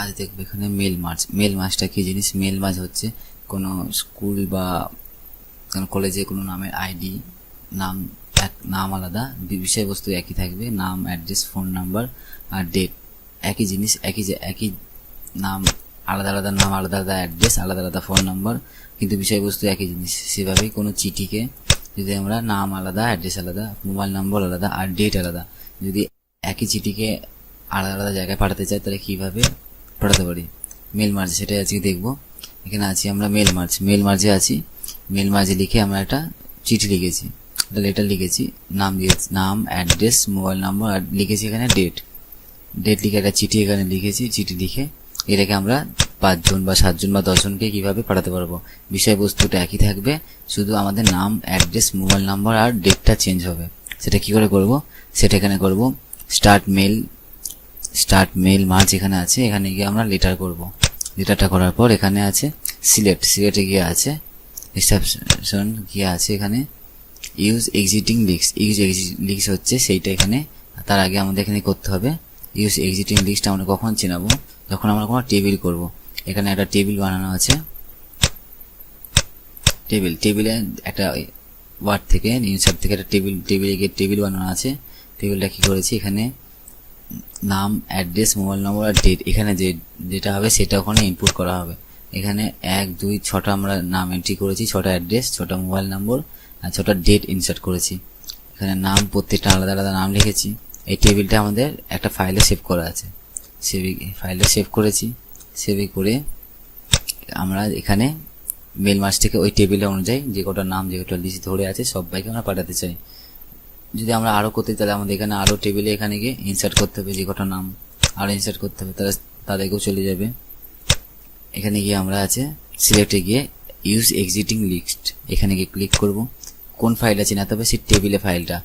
আজ দেখবে এখানে মেল মার্জ। মেল মার্জটা কি জিনিস? মেল মার্জ হচ্ছে কোনো স্কুল বা কোনো কলেজে কোনো নামের আইডি, নাম নাম আলাদা, বিষয়বস্তু একই থাকবে, নাম, অ্যাড্রেস, ফোন নাম্বার আর ডেট একই জিনিস, একই নাম, আলাদা আলাদা নাম, আলাদা আলাদা অ্যাড্রেস, আলাদা আলাদা ফোন নাম্বার, কিন্তু বিষয়বস্তু একই জিনিস। সেভাবেই কোনো চিঠিকে যদি আমরা নাম আলাদা, অ্যাড্রেস আলাদা, মোবাইল নম্বর আলাদা আর ডেট আলাদা, যদি একই চিঠিকে আলাদা আলাদা জায়গায় পাঠাতে চাই তাহলে কিভাবে পাঠাতে পারি? মেল মার্জ, সেটাই আজকে দেখবো। এখানে আছি আমরা মেল মার্জ। মেল মার্জে আছি। মেল মার্জে লিখে আমরা একটা চিঠি লিখেছি, একটা লেটার লিখেছি, নাম দিয়েছি, নাম, অ্যাড্রেস, মোবাইল নাম্বার আর লিখেছি এখানে ডেট। ডেট লিখে একটা চিঠি এখানে লিখেছি। চিঠি লিখে এটাকে আমরা 5 জন বা 7 জন বা 10 জনকে কিভাবে পাঠাতে পারবো? বিষয়বস্তুটা একই থাকবে, শুধু আমাদের নাম, অ্যাড্রেস, মোবাইল নাম্বার আর ডেটটা চেঞ্জ হবে। সেটা কি করে করব? সেটা এখানে করব। স্টার্ট মেল মার্জ এখানে আছে। এখানে গিয়ে আমরা লেটার করব। লেটারটা করার পর এখানে আছে সিলেক্টে গিয়ে আছে রিসেপশন, গিয়ে আছে এখানে ইউজ এক্সিটিং লিস্ট হচ্ছে সেইটা এখানে। তার আগে আমাদের এখানে করতে হবে ইউজ এক্সিটিং লিস্ট। আমরা কখন চেনাবো? যখন আমরা কোনো টেবিল করব। এখানে একটা টেবিল বানানো আছে। টেবিলে একটা ওয়ার্ড থেকে, ইনসার্ট থেকে একটা টেবিলে গিয়ে টেবিল বানানো আছে। টেবিলটা কি করেছি? এখানে নাম, অ্যাড্রেস, মোবাইল নম্বর আর ডেট, এখানে যেটা হবে সেটা ওখানে ইনপুট করা হবে। এখানে 1, 2, 6টা আমরা নাম এন্ট্রি করেছি, 6টা অ্যাড্রেস, 6টা মোবাইল নম্বর আর 6টা ডেট ইনসার্ট করেছি। এখানে নাম, প্রত্যেকটা আলাদা আলাদা নাম লিখেছি। এই টেবিলটা আমাদের একটা ফাইলে সেভ করা আছে। ফাইলে সেভ করেছি। সেভ করে আমরা এখানে মেল মার্জ থেকে ওই টেবিলে অনুযায়ী যে কটা নাম, যে কটা লিস্ট ধরে আছে সবাইকে আমরা পাঠাতে চাই। যদি আমরা আরো করতে তাহলে আমাদের এখানে আরো টেবিলে এখানে গিয়ে ইনসার্ট করতে হবে, যে কটা নাম আরো ইনসার্ট করতে হবে, তাদেরকেও চলে যাবে। এখানে গিয়ে আমরা আছে সিলেক্টে গিয়ে ইউজ এক্সিটিং লিস্ট, এখানে গিয়ে ক্লিক করব। কোন ফাইলটা চেনাতে হবে? সেই টেবিল ফাইলটা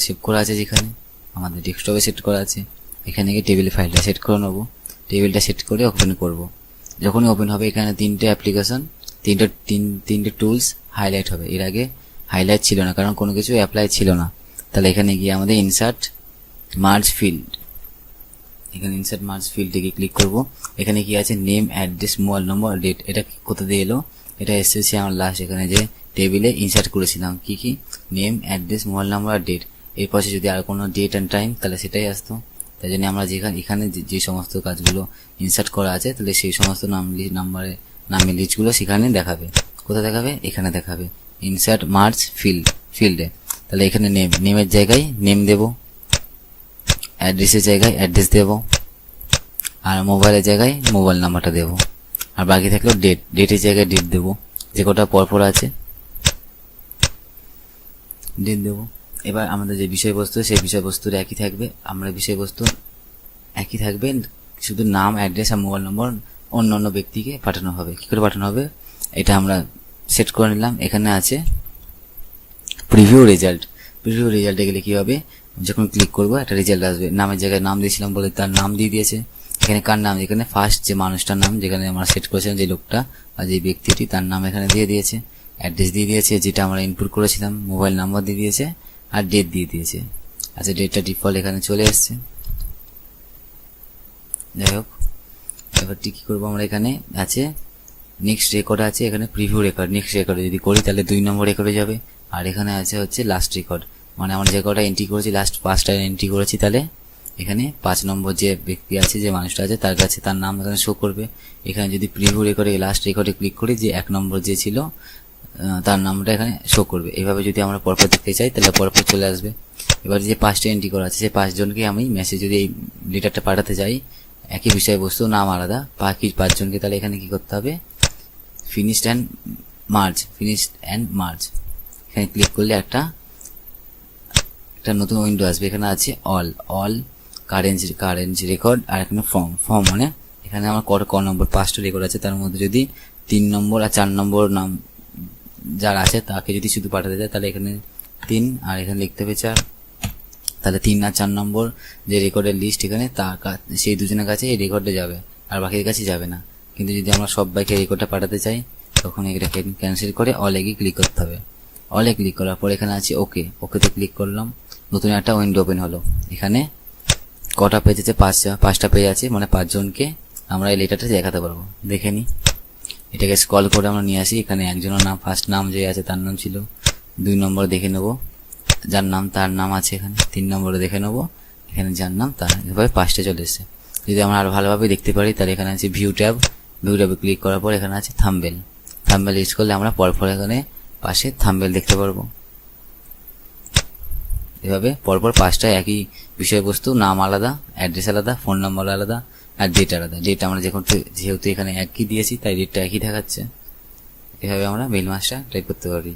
সেভ করা আছে, যেখানে আমাদের ডেস্কটপে সেট করা আছে। এখানে গিয়ে টেবিল ফাইলটা সেট করে নেবো। টেবিলটা সেট করে ওপেন করব। যখনই ওপেন হবে এখানে 3টে অ্যাপ্লিকেশন, 3টে টুলস হাইলাইট হবে। এর আগে হাইলাইট ছিল না, কারণ কোনো কিছু অ্যাপ্লাই ছিল না। তাহলে এখানে গিয়ে আমাদের ইনসার্ট মার্জ ফিল্ড, এখানে ইনসার্ট মার্জ ফিল্ডে গিয়ে ক্লিক করব। এখানে কি আছে? Name, address, mobile number, date. এটা কোথা দিয়ে এলো? এটা এসেছে আমার লাস্ট এখানে যে টেবিলে ইনসার্ট করেছিলাম। কি নেম, অ্যাড্রেস, মোবাইল নাম্বার আর ডেট। এর পাশে যদি আর কোনো ডেট অ্যান্ড টাইম, তাহলে সেটাই আসতো। তাই জন্য আমরা এখানে যে সমস্ত কাজগুলো ইনসার্ট করা আছে, তাহলে সেই সমস্ত নামের লিস্টগুলো সেখানে দেখাবে। কোথায় দেখাবে? এখানে দেখাবে, ইনসার্ট মার্জ ফিল্ডে। তাহলে এখানে নেমের জায়গায় নেম দেব, অ্যাড্রেসের জায়গায় অ্যাড্রেস দেব, আর মোবাইলের জায়গায় মোবাইল নাম্বারটা দেব, আর বাকি থাকলেও ডেটের জায়গায় ডেট দেব। যে কটা পরপর আছে ডেট দেব। এবার আমাদের যে বিষয়বস্তু, সেই বিষয়বস্তুর একই থাকবে। বিষয়বস্তু একই থাকবে, শুধু নাম, অ্যাড্রেস আর মোবাইল নম্বর অন্য ব্যক্তিকে পাঠানো হবে। কি করে পাঠানো হবে? এটা আমরা সেট করে নিলাম। এখানে আছে প্রিভিউ রেজাল্টে গেলে কি হবে? যখন ক্লিক করবো একটা রেজাল্ট আসবে। নামের জায়গায় নাম দিয়েছিলাম বলে তার নাম দিয়ে দিয়েছে। এখানে কার নাম? এখানে ফার্স্ট যে মানুষটার নাম, যেখানে আমরা সেট করেছিলাম, যে লোকটা বা যে ব্যক্তিটি, তার নাম এখানে দিয়ে দিয়েছে। অ্যাড্রেস দিয়ে দিয়েছে, যেটা আমরা ইনপুট করেছিলাম, মোবাইল নাম্বার দিয়ে দিয়েছে আর ডেট দিয়ে দিয়েছে। আচ্ছা, ডেটটা ডিফল্ট এখানে চলে এসছে। যাই হোক, এবার কি করবো আমরা? এখানে আছে নেক্সট রেকর্ড আছে, এখানে প্রিভিউ রেকর্ড। নেক্সট রেকর্ডে যদি করি তাহলে 2 নম্বর রেকর্ডে যাবে। আর এখানে আছে হচ্ছে লাস্ট রেকর্ড, মানে আমরা যে কটা এন্ট্রি করেছি, লাস্ট 5টা এন্ট্রি করেছি, তাহলে এখানে 5 নম্বর যে ব্যক্তি আছে, যে মানুষটা আছে, তার কাছে তার নাম এখানে শো করবে। এখানে যদি প্রিভিউ রেকর্ডে লাস্ট রেকর্ডে ক্লিক করি, যে 1 নম্বর যে ছিল তার নামটা এখানে শো করবে। এইভাবে যদি আমরা পরপর দেখতে চাই তাহলে পরপর চলে আসবে। এবার যে 5টা এন্ট্রি করা আছে, সেই 5 জনকে আমি মেসেজ যদি এই লেটারটা পাঠাতে চাই, একই বিষয়বস্তু, নাম আলাদা, বাকি 5 জনকে, তাহলে এখানে কি করতে হবে? Finished and merge. এখানে ক্লিক করলে একটা নতুন উইন্ডো আসবে। এখানে আছে অল কারেন্ট রেকর্ড, আর এখানে ফর্ম মানে এখানে আমার ক নম্বর 5টা রেকর্ড আছে, তার মধ্যে যদি 3 নম্বর আর 4 নম্বর নাম যার আছে তাকে যদি শুধু পাঠাতে যায়, তাহলে এখানে 3 আর এখানে লিখতে হবে 4। তাহলে 3 আর 4 নম্বর যে রেকর্ডের লিস্ট, এখানে সেই দুজনের কাছে এই রেকর্ডে যাবে, আর বাকির কাছে যাবে না। কিন্তু যদি আমরা সবাইকে রেকর্ডটা পাঠাতে চাই, তখন এটাকে ক্যান্সেল করে অলে গিয়ে ক্লিক করতে হবে। অলে ক্লিক করার পর এখানে আছে ওকেতে ক্লিক করলাম। নতুন একটা উইন্ডো ওপেন হলো। এখানে কটা পেজ আছে? 5টা পেজ আছে, মানে 5 জনকে আমরা এই লেটারটা দেখাতে পারবো। দেখে নিই, এটাকে স্ক্রল করে আমরা নিয়ে আসি। এখানে একজনের নাম, ফার্স্ট নাম যে আছে তার নাম ছিল, 2 নম্বরে দেখে নেবো যার নাম, তার নাম আছে এখানে, 3 নম্বরে দেখে নেবো এখানে যার নাম তার, এভাবে 5টে চলে এসেছে। যদি আমরা আরো ভালোভাবে দেখতে পারি তাহলে এখানে আছে ভিউ ট্যাব, ভিউ ট্যাবে ক্লিক করার পর এখানে আছে থাম্বনেল, থাম্বনেল ইউজ করলে আমরা পরপর এখানে পাশে থাম্বনেল দেখতে পারবো। এভাবে পরপর 5টা একই বিষয়বস্তু, নাম আলাদা, অ্যাড্রেস আলাদা, ফোন নম্বর আলাদা, আর ডেট আলাদা। ডেট আমরা যেহেতু এখানে একই দিয়েছি তাই ডেটটা একই দেখাচ্ছে। এভাবে আমরা মেইল মাস্টার টাইপ করতে পারি।